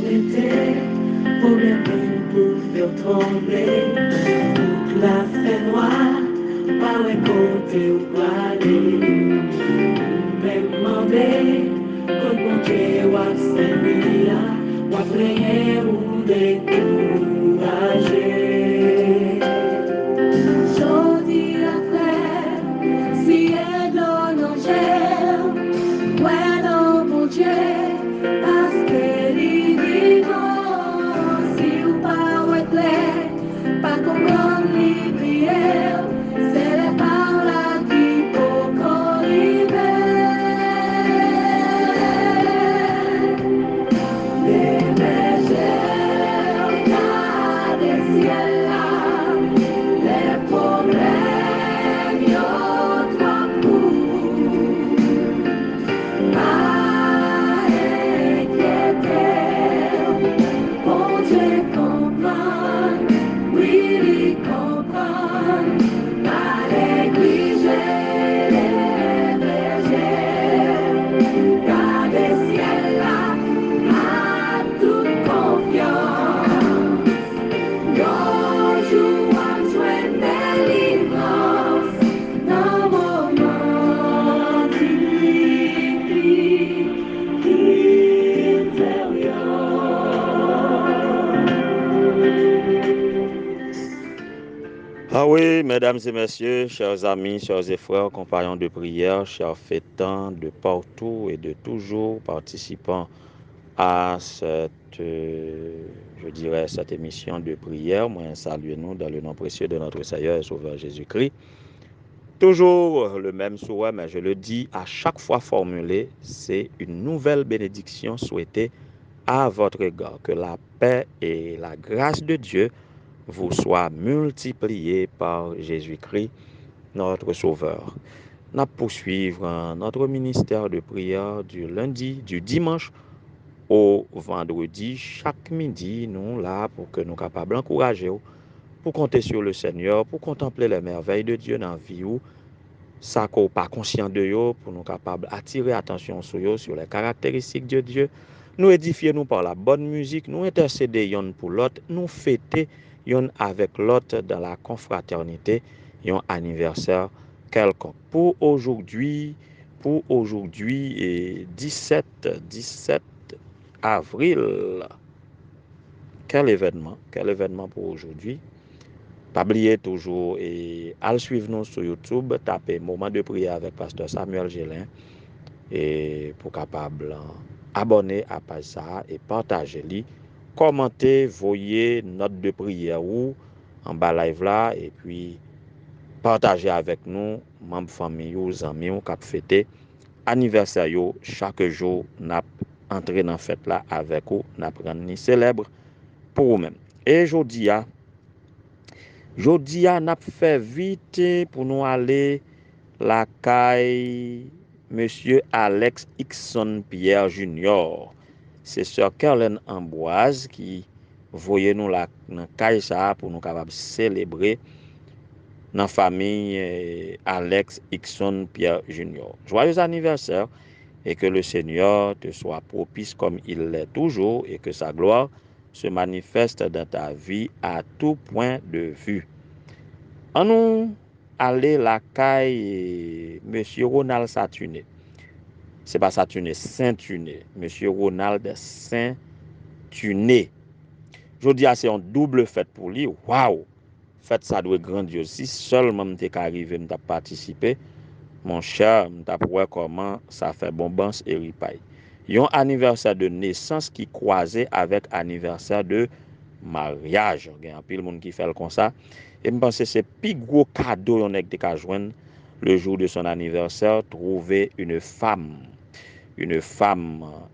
l'été, pour bien pour faire trembler toute la fait noire, pas un côté ou pas aller. Même demandé, quand mon Dieu va s'éveiller, va prier ou décourager. Jodi après, si elle donne bueno, mon Dieu, parce que les vivants, si ou pas ou clair, pas comprendre les prières, c'est les paroles qui faut qu'on les bergers, dans des ciels là, les problèmes, y'ont trois coups. Ah oui, mesdames et messieurs, chers amis, chers et frères, compagnons de prière, chers fêtants de partout et de toujours participants à cette émission de prière. Moi, saluez-nous dans le nom précieux de notre Seigneur et Sauveur Jésus-Christ. Toujours le même souhait, mais je le dis à chaque fois formulé, c'est une nouvelle bénédiction souhaitée à votre égard. Que la paix et la grâce de Dieu vous soient multipliées par Jésus-Christ, notre Sauveur. Nous poursuivons notre ministère de prière du dimanche au vendredi. Chaque midi, nous là pour que nous capables d'encourager, pour compter sur le Seigneur, pour contempler les merveilles de Dieu dans la vie. Ça qu'on pas conscient de yo, pour nous capables d'attirer attention sur les caractéristiques de Dieu. Nous édifier nous par la bonne musique, nous intercéder yon pour l'autre, nous fêter yon avec l'autre dans la confraternité, yon anniversaire quelconque. Pour aujourd'hui et 17 avril, quel événement pour aujourd'hui. Pas oublier toujours et à suivre nous sur YouTube, tapez Moment de prière avec Pasteur Samuel Gélin et pour capable abonner à page ça et partager li, commenter, voyez note de prière ou en bas live là et puis partager avec nous membres famille ou amis ou cap fêter anniversaire yo chaque jour n'a entrer dans fête là avec vous n'a prendre ni célèbre pour vous même. Et Jodi a n'a fait vite pour nous aller la caille Monsieur Alex Hickson Pierre Junior. C'est sœur Caroline Amboise qui voyait nous la caille ça pour nous capable célébrer dans famille Alex Hickson Pierre Junior. Joyeux anniversaire et que le Seigneur te soit propice comme il l'est toujours et que sa gloire se manifeste dans ta vie à tout point de vue. En nous aller la caille Monsieur Ronald Saturné. C'est pas Saturné, Saint-Tuné. Monsieur Ronald Saint-Tuné. Je dis c'est un double fête pour lui. Waouh! Fête ça doit être grandiose. Si seulement m'était arrivé m't'a participer, mon cher, m't'a voir comment ça fait bonbons et ripaille. Yon anniversaire de naissance qui croisé avec anniversaire de mariage. Il y a un pile monde qui fait comme ça. Et je pense que c'est le plus gros cadeau qu'on a qu'à joindre le jour de son anniversaire, trouver une femme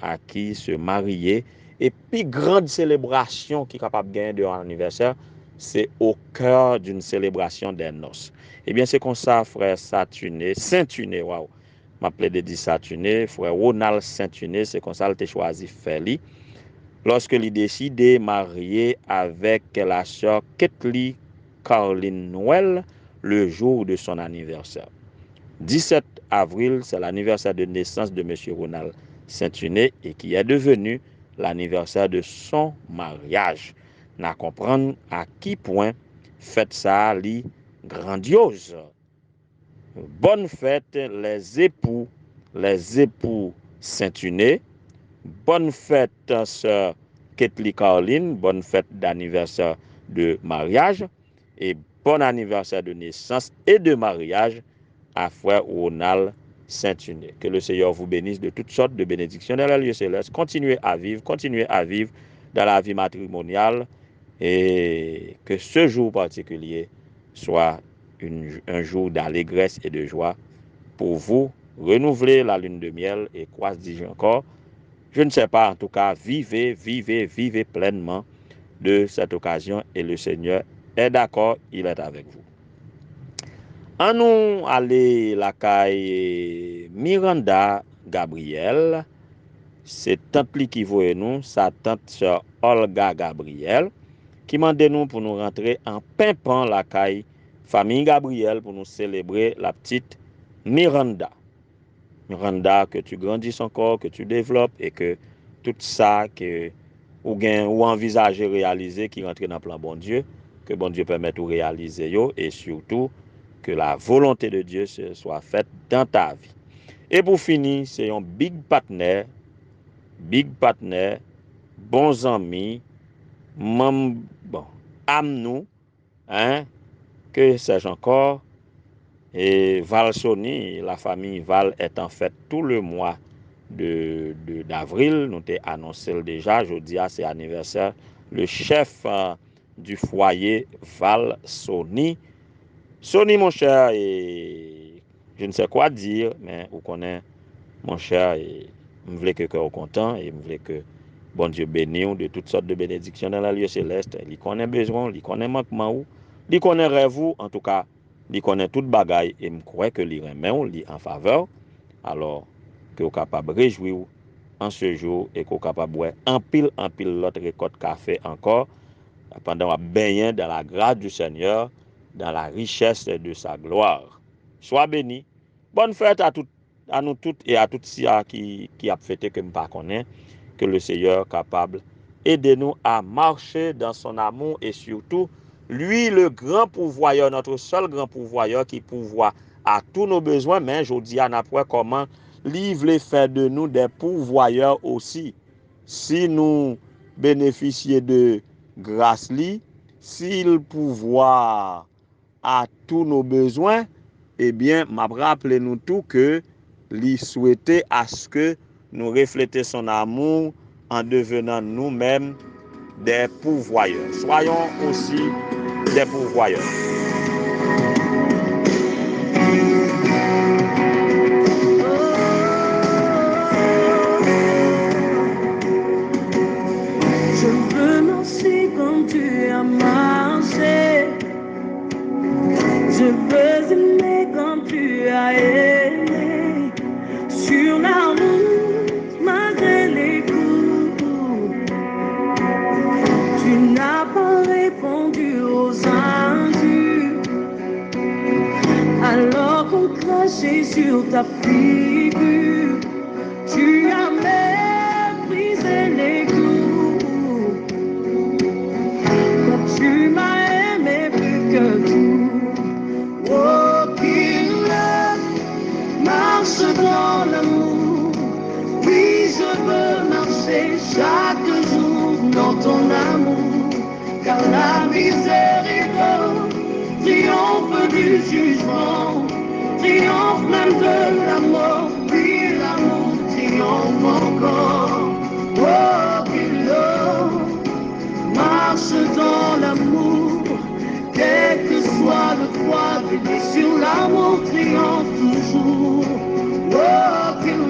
à qui se marier. Et puis grande célébration qui est capable de gagner de l'anniversaire, c'est au cœur d'une célébration des noces. Eh bien, c'est comme ça, frère Saint-Tuné, waouh. M'appelait de dire Saturné, frère Ronald Saint-Tuné, c'est comme ça qu'il a choisi faire lui. Lorsque il décide de marier avec la sœur Kathleen Caroline Noël le jour de son anniversaire. 17 avril, c'est l'anniversaire de naissance de M. Ronald Saint-Tuné et qui est devenu l'anniversaire de son mariage. N'a comprendre à qui point fête ça li grandiose. Bonne fête les époux Saint-Uné. Bonne fête sœur Ketli Caroline, bonne fête d'anniversaire de mariage et bon anniversaire de naissance et de mariage à frère Ronald Saint-Uné. Que le Seigneur vous bénisse de toutes sortes de bénédictions dans les lieux célestes. Continuez à vivre dans la vie matrimoniale et que ce jour particulier soit un jour d'allégresse et de joie pour vous. Renouveler la lune de miel et quoi dis-je encore? Je ne sais pas, en tout cas, vivez pleinement de cette occasion et le Seigneur est d'accord, il est avec vous. En nous aller la caille Miranda Gabriel, c'est tante li qui voit nous, sa tante sœur Olga Gabriel, qui mande nous pour nous rentrer en pimpant la caille famille Gabriel pour nous célébrer la petite Miranda. Miranda, que tu grandisses encore, que tu développes et que tout ça que ou envisager réaliser qui rentre dans le plan bon Dieu, que bon Dieu permette de réaliser yo et surtout que la volonté de Dieu soit faite dans ta vie. Et pour finir, c'est un big partner, bons amis, âme nous, hein, que sais-je encore. Et Val Sony, la famille Val est en fait tout le mois d'avril. Nous t'ai annoncé déjà. Jeudi, c'est anniversaire. Le chef du foyer Val Sony. Sony, mon cher, et je ne sais quoi dire, mais vous connaissez, mon cher, et je voulais que vous content et je voulais que bon Dieu bénisse de toutes sortes de bénédictions dans la lieu céleste. Il connaît besoin, il connaît manquement, il connaît rêve, en tout cas. Il connaît toute bagaille et je crois que il remet en faveur. Alors que vous capable de réjouir en ce jour et que vous capable de boire en pile l'autre récolte café encore pendant baigner dans la grâce du Seigneur, dans la richesse de sa gloire. Sois béni. Bonne fête à nous toutes et à toutes ceux qui a fêté que je ne connais pas. Que le Seigneur capable aide-nous à marcher dans son amour et surtout lui, le grand pourvoyeur, notre seul grand pourvoyeur qui pourvoit à tous nos besoins, mais je dis à n'importe comment, il veut faire de nous des pourvoyeurs aussi. Si nous bénéficions de grâce, s'il pourvoit à tous nos besoins, eh bien, m'a rappelé nous tout que lui souhaitait à ce que nous reflétions son amour en devenant nous-mêmes des pourvoyeurs. Soyons aussi des pourvoyeurs. Je veux marcher comme tu as marché. Je veux aimer comme tu as aimé. Sur la route, malgré les coups, tu n'as pas répondu aux injures. Alors qu'on crachait sur ta figure, tu as méprisé les coups. Quand tu m'as aimé plus que tout. Oh, qu'il marche dans l'amour. Oui, je veux marcher chaque jour dans ton amour. Car la miséricorde triomphe du jugement, triomphe même de la mort. Oui, l'amour triomphe encore. Oh, qu'il marche dans l'amour. Quel que soit le poids des blessures, l'amour triomphe toujours. Oh, qu'il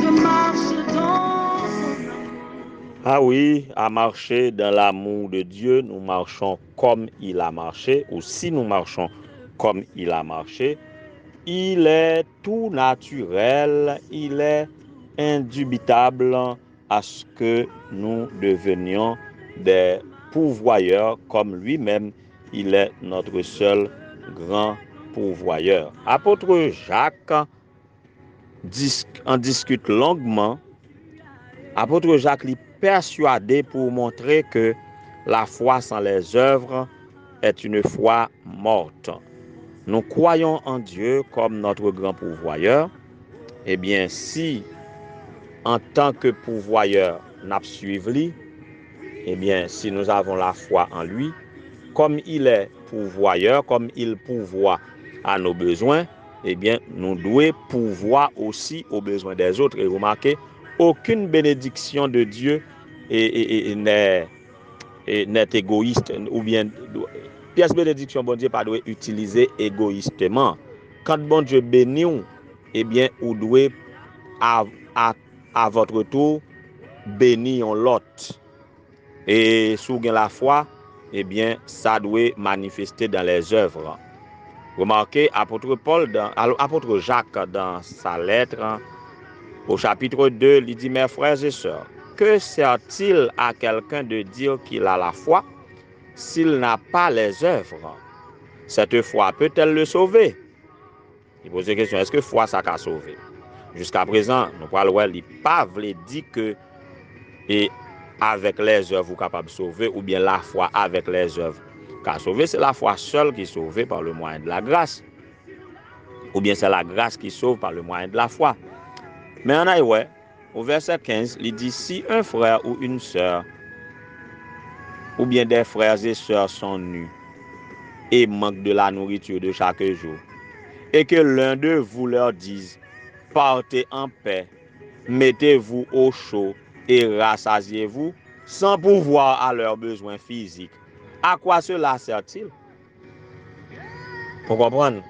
je marche dans son amour. Ah oui, à marcher dans l'amour de Dieu, nous marchons comme il a marché, ou si nous marchons comme il a marché, il est tout naturel, il est indubitable à ce que nous devenions des pourvoyeurs comme lui-même, il est notre seul grand pourvoyeur. Apôtre Jacques en discute longuement Apôtre Jacques est persuadé pour montrer que la foi sans les œuvres est une foi morte. Nous croyons en Dieu comme notre grand pourvoyeur. Eh bien, si en tant que pourvoyeur, nous suivons lui, eh bien, si nous avons la foi en lui, comme il est pourvoyeur, comme il pourvoit à nos besoins, eh bien, nous devons pourvoir aussi aux besoins des autres. Et remarquez, aucune bénédiction de Dieu n'est égoïste, ou bien, pièce bénédiction, bon Dieu, pas doit utiliser égoïstement. Quand bon Dieu bénit, eh bien, vous devez à votre tour bénir l'autre. Et sous la foi, eh bien, ça doit manifester dans les œuvres. Remarquez, apôtre Jacques, dans sa lettre, au chapitre 2, il dit, mes frères et sœurs, que sert-il à quelqu'un de dire qu'il a la foi s'il n'a pas les œuvres? Cette foi peut-elle le sauver? Il pose la question, est-ce que foi ça a sauvé? Jusqu'à présent, nous parlons, il pas dit que et avec les œuvres vous capable de sauver, ou bien la foi avec les œuvres qu'a sauvé. C'est la foi seule qui est sauvée par le moyen de la grâce, ou bien c'est la grâce qui sauve par le moyen de la foi. Mais en aïe, au verset 15, il dit, si un frère ou une sœur, ou bien des frères et sœurs sont nus et manquent de la nourriture de chaque jour, et que l'un de vous leur dise, partez en paix, mettez-vous au chaud et rassasiez-vous, sans pouvoir à leurs besoins physiques. À quoi cela sert-il? Pour comprendre,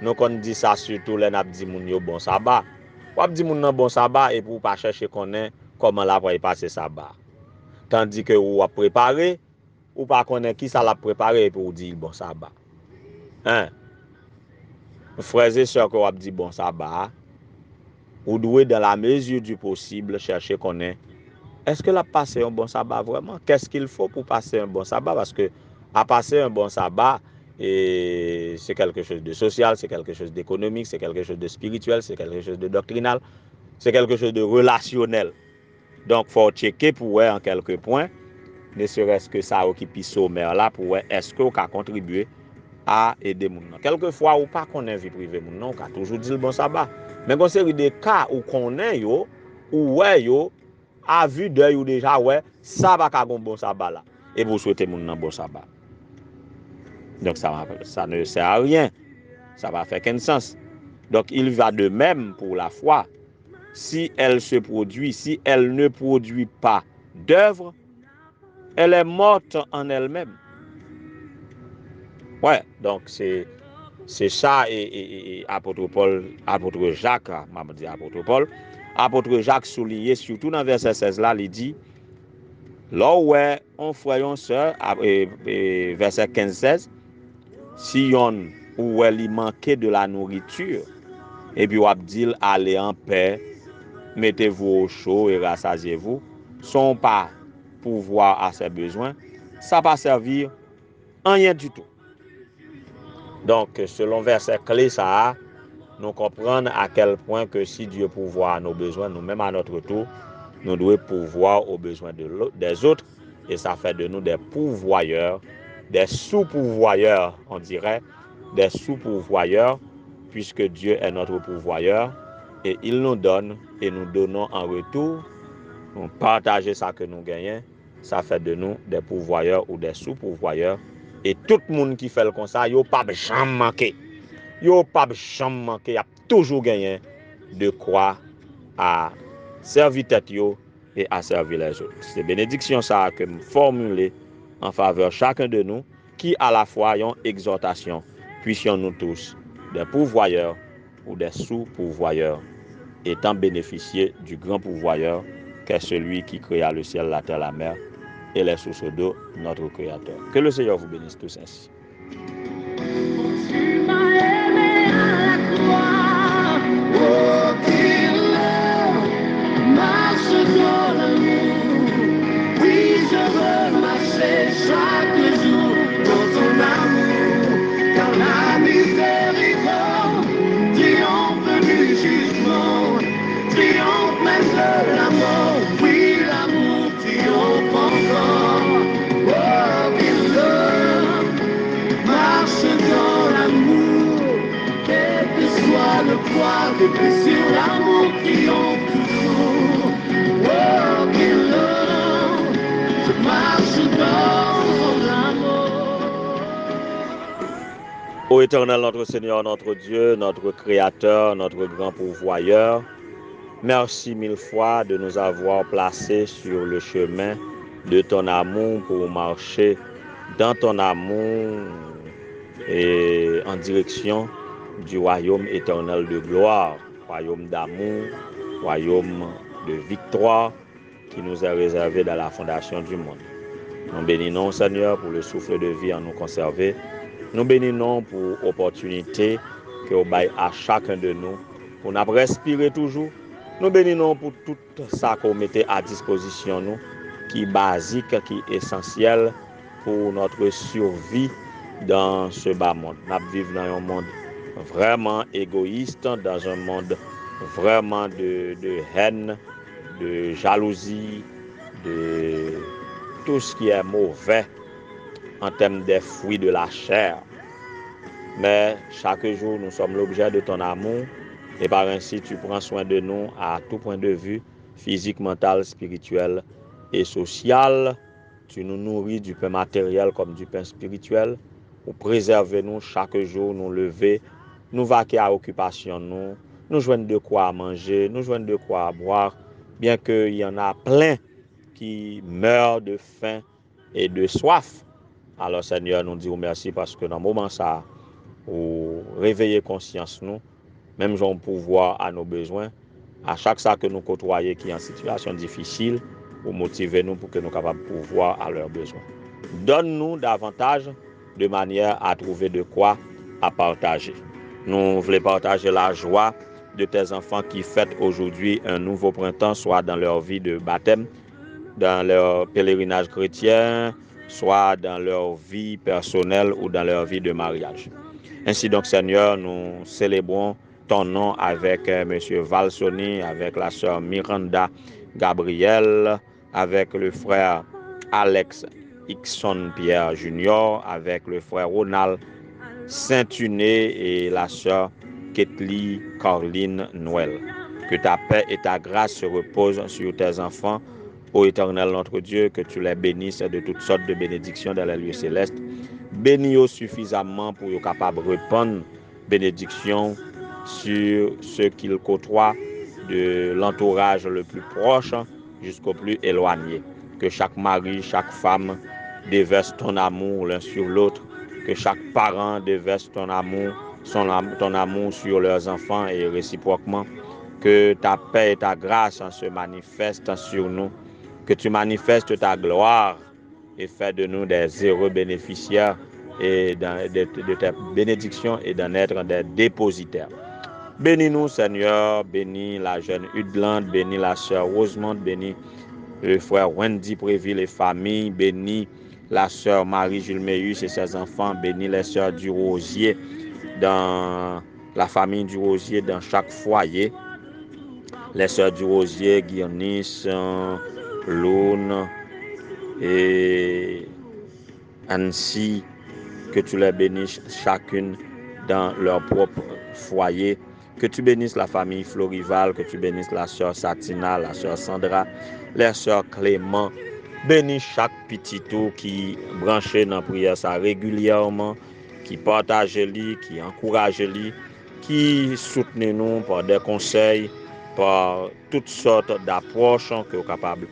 nous qu'on dit ça surtout les n'a dit moun yo bon sabbat. Ou dit moun nan bon sabbat et pour pas chercher connaître comment la va passer sabbat. Tandis que ou a préparé ou pas connaître qui ça l'a préparé pour dire bon sabbat. Hein? Frères et sœurs qu'on a dit bon sabbat, ou doit dans la mesure du possible chercher connaître est-ce que la passer un bon sabbat vraiment? Qu'est-ce qu'il faut pour passer un bon sabbat? Parce que à passer un bon sabbat, c'est quelque chose de social, c'est quelque chose d'économique, c'est quelque chose de spirituel, c'est quelque chose de doctrinal, c'est quelque chose de relationnel. Donc, il faut checker pour voir en quelques points, ne serait-ce que ça qui est sommaire là, pour voir est-ce que vous avez contribué à aider les gens. Quelquefois, ou pas qu'on ait vie privée, on a toujours dit le bon sabbat. Mais quand c'est des cas où qu'on est, ou ouais, à vue d'œil ou déjà ouais ça va ka bon sabbat là et vous souhaitez moun nan bon sabbat. Donc ça ne sert à rien, ça va faire qu'un sens. Donc il va de même pour la foi. Si elle ne produit pas d'œuvre, elle est morte en elle-même. Ouais, donc c'est ça et apôtre Jacques souligne surtout dans verset 16 là, il dit là où on frère sœur verset 15-16 si on ou il manquait de la nourriture et puis on dit allez en paix, mettez-vous au chaud et rassasiez-vous, sont pas pouvoir à ses besoins, ça va servir en rien du tout. Donc, selon verset clé, ça, nous comprenons à quel point que si Dieu pourvoit à nos besoins, nous-mêmes à notre tour, nous devons pourvoir aux besoins des autres. Et ça fait de nous des pourvoyeurs, des sous-pourvoyeurs, on dirait, des sous-pourvoyeurs, puisque Dieu est notre pourvoyeur. Et il nous donne, et nous donnons en retour, nous partageons ça que nous gagnons. Ça fait de nous des pourvoyeurs ou des sous-pourvoyeurs. Et tout le monde qui fait le comme ça, il n'y a pas de jamais manqué. Il n'y a pas de jamais manqué. Il y a toujours gagné de quoi à servir tête et à servir les autres. C'est bénédiction ça que je formule en faveur de chacun de nous qui à la fois ont exhortation. Puissions nous tous, des pourvoyeurs ou des sous-pourvoyeurs, étant bénéficier du grand pourvoyeur qu'est celui qui créa le ciel, la terre, la mer et les sources d'eau, notre Créateur. Que le Seigneur vous bénisse tous ainsi. Tu m'as aimé à la croix, oh qu'il marche dans l'amour. Oui, je veux marcher chaque jour dans ton amour, car la miséricorde triomphe du jugement, triomphe même de la mort. Oui, Je marche dans ton amour. Ô Éternel, notre Seigneur, notre Dieu, notre Créateur, notre grand pourvoyeur, merci mille fois de nous avoir placés sur le chemin de ton amour pour marcher dans ton amour et en direction du royaume éternel de gloire, royaume d'amour, royaume de victoire qui nous est réservé dans la fondation du monde. Nous bénissons, Seigneur, pour le souffle de vie à nous conserver. Nous bénissons pour l'opportunité que vous baillez à chacun de nous pour nous respirer toujours. Nous bénissons pour tout ça qu'on mettait à disposition nous, qui est basique, qui est essentiel pour notre survie dans ce bas monde. Nous vivons dans un monde vraiment égoïste, dans un monde vraiment de haine, de jalousie, de tout ce qui est mauvais en termes des fruits de la chair. Mais chaque jour, nous sommes l'objet de ton amour et par ainsi, tu prends soin de nous à tout point de vue, physique, mental, spirituel et social. Tu nous nourris du pain matériel comme du pain spirituel. Pour préserver nous chaque jour, nous lever, nous vaquer à occupation, nous joindre de quoi manger, nous joindre de quoi boire, bien qu'il y en a plein qui meurent de faim et de soif. Alors Seigneur, nous disons merci parce que dans le moment ça, pour réveiller conscience nous, même j'ai un pouvoir à nos besoins, à chaque ça que nous côtoyons qui est en situation difficile, pour motiver nous pour que nous soyons capables de pouvoir à leurs besoins. Donne-nous davantage de manière à trouver de quoi à partager. Nous voulons partager la joie de tes enfants qui fêtent aujourd'hui un nouveau printemps, soit dans leur vie de baptême, dans leur pèlerinage chrétien, soit dans leur vie personnelle ou dans leur vie de mariage. Ainsi donc, Seigneur, nous célébrons ton nom avec M. Valsoni, avec la sœur Miranda Gabriel, avec le frère Alex Hickson Pierre Junior, avec le frère Ronald Saint-Uné et la sœur Ketli Caroline Noël. Que ta paix et ta grâce se reposent sur tes enfants, ô Éternel notre Dieu, que tu les bénisses de toutes sortes de bénédictions dans les lieux célestes. Bénis-les suffisamment pour être capables de répandre bénédiction sur ceux qu'ils côtoient, de l'entourage le plus proche jusqu'au plus éloigné. Que chaque mari, chaque femme déverse ton amour l'un sur l'autre. Que chaque parent déverse ton amour sur leurs enfants et réciproquement. Que ta paix et ta grâce se manifestent sur nous. Que tu manifestes ta gloire et fais de nous des heureux bénéficiaires et de tes bénédictions et d'en être des dépositaires. Bénis-nous, Seigneur, bénis la jeune Udland, bénis la sœur Rosemont, bénis le frère Wendy Préville et famille, bénis la sœur Marie-Jules Meus et ses enfants, bénis les sœurs du Rosier dans la famille du Rosier dans chaque foyer, les sœurs du Rosier, Guirnis, Lune et ainsi que tu les bénisses chacune dans leur propre foyer. Que tu bénisses la famille Florival, que tu bénisses la sœur Satina, la sœur Sandra, les sœurs Clément. Bénis chaque petit tout qui branché dans la prière ça régulièrement, qui partage lui, qui encourage lui, qui soutient nous par des conseils, par toutes sortes d'approches que nous sommes capables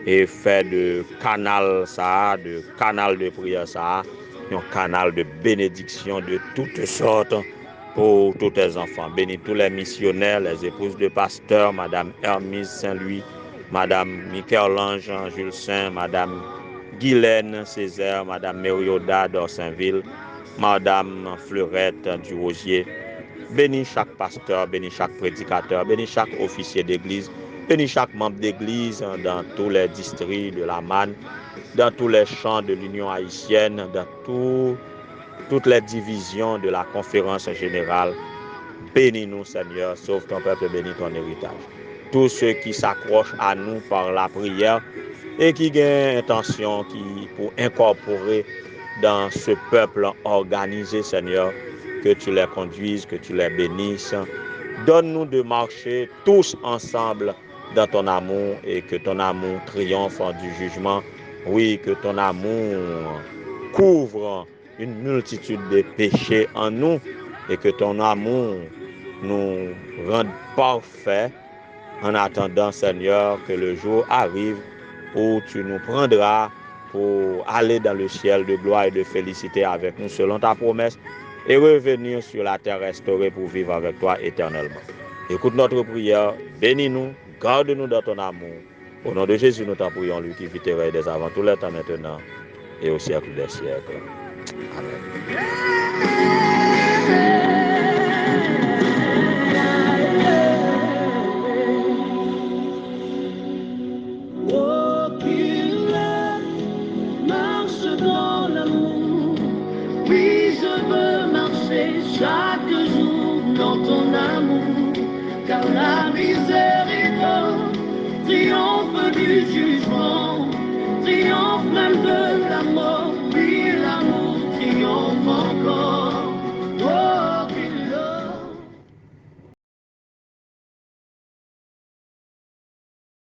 et faire de canal ça, de canal de prière ça, un canal de bénédiction de toutes sortes pour tous tes enfants. Bénis tous les missionnaires, les épouses de pasteurs, Madame Hermise Saint-Louis, Madame Michel-Ange Jules Saint, Madame Guylaine Césaire, Madame Mérioda d'Orsainville, Madame Fleurette du Rosier. Bénis chaque pasteur, bénis chaque prédicateur, bénis chaque officier d'église, bénis chaque membre d'église dans tous les districts de la Manne, dans tous les champs de l'Union haïtienne, dans toutes les divisions de la conférence générale. Bénis-nous, Seigneur, sauve ton peuple, bénis ton héritage. Tous ceux qui s'accrochent à nous par la prière et qui ont intention pour incorporer dans ce peuple organisé, Seigneur, que tu les conduises, que tu les bénisses. Donne-nous de marcher tous ensemble dans ton amour et que ton amour triomphe du jugement Oui, que ton amour couvre une multitude de péchés en nous et que ton amour nous rende parfaits en attendant, Seigneur, que le jour arrive où tu nous prendras pour aller dans le ciel de gloire et de félicité avec nous selon ta promesse et revenir sur la terre restaurée pour vivre avec toi éternellement. Écoute notre prière, bénis-nous, garde-nous dans ton amour. Au nom de Jésus, nous t'en prions, lui qui vit et règne dès avant tout le temps maintenant et au siècle des siècles. Amen. Oh, qu'il marche dans l'amour. Oui, je veux marcher chaque jour dans ton amour, car la miséricorde triomphe du jugement, triomphe même de la mort.